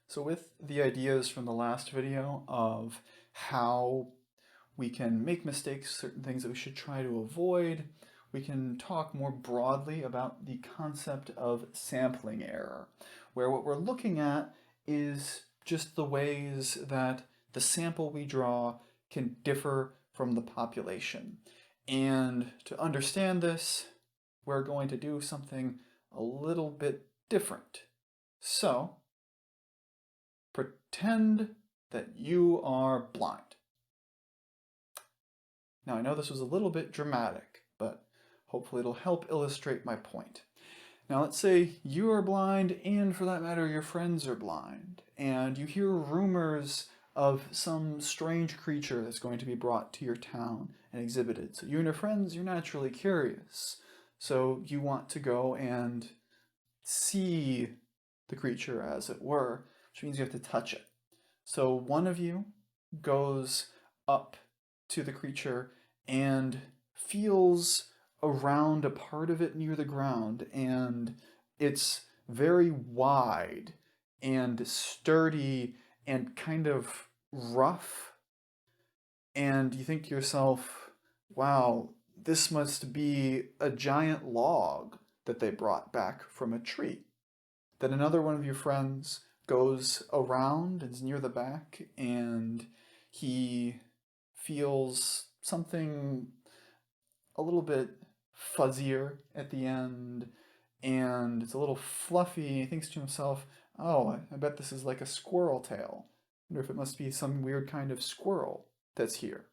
So with the ideas from the last video of how we can make mistakes, certain things that we should try to avoid, we can talk more broadly about the concept of sampling error, where what we're looking at is just the ways that the sample we draw can differ from the population. And to understand this, we're going to do something a little bit different. So, pretend that you are blind. Now, I know this was a little bit dramatic, but hopefully it'll help illustrate my point. Now, let's say you are blind, and for that matter, your friends are blind, and you hear rumors of some strange creature that's going to be brought to your town and exhibited. So you and your friends, you're naturally curious. So you want to go and see the creature, as it were, which means you have to touch it. So one of you goes up to the creature and feels around a part of it near the ground, and it's very wide and sturdy and kind of rough. And you think to yourself, wow, this must be a giant log that they brought back from a tree. Then another one of your friends goes around and is near the back, and he feels something a little bit fuzzier at the end, and it's a little fluffy. He thinks to himself, oh, I bet this is like a squirrel tail. I wonder if it must be some weird kind of squirrel that's here.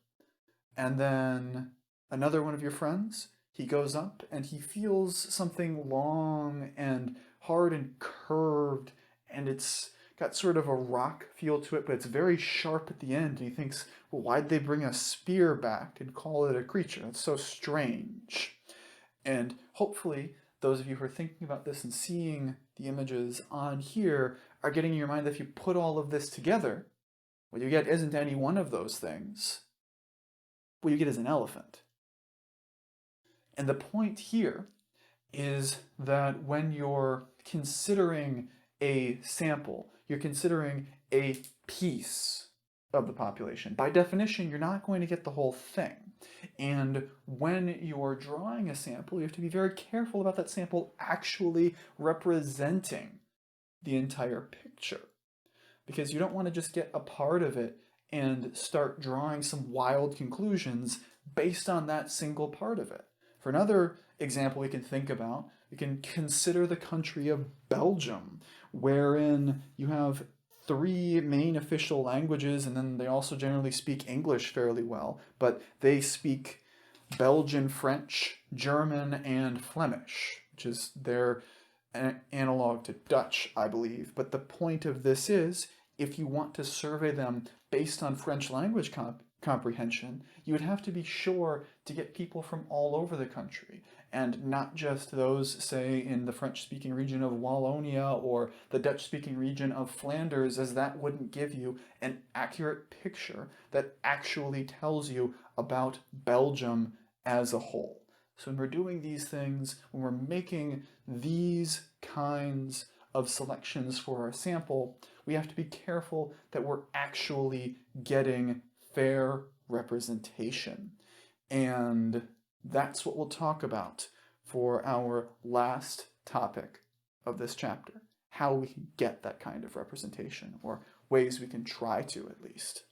And then another one of your friends, he goes up and he feels something long and hard and curved, and it's got sort of a rock feel to it, but it's very sharp at the end. And he thinks, well, why'd they bring a spear back and call it a creature? It's so strange. And hopefully, those of you who are thinking about this and seeing the images on here are getting in your mind that if you put all of this together, what you get isn't any one of those things. What you get is an elephant. And the point here is that when you're considering a sample, you're considering a piece of the population. By definition, you're not going to get the whole thing. And when you're drawing a sample, you have to be very careful about that sample actually representing the entire picture. Because you don't want to just get a part of it and start drawing some wild conclusions based on that single part of it. For another example we can think about, we can consider the country of Belgium, wherein you have three main official languages, and then they also generally speak English fairly well, but they speak Belgian French, German, and Flemish, which is their analog to Dutch, I believe. But the point of this is, if you want to survey them based on French language comprehension, you would have to be sure to get people from all over the country, and not just those, say, in the French-speaking region of Wallonia or the Dutch-speaking region of Flanders, as that wouldn't give you an accurate picture that actually tells you about Belgium as a whole. So when we're doing these things, when we're making these kinds of selections for our sample, we have to be careful that we're actually getting fair representation. And that's what we'll talk about for our last topic of this chapter, how we can get that kind of representation, or ways we can try to at least.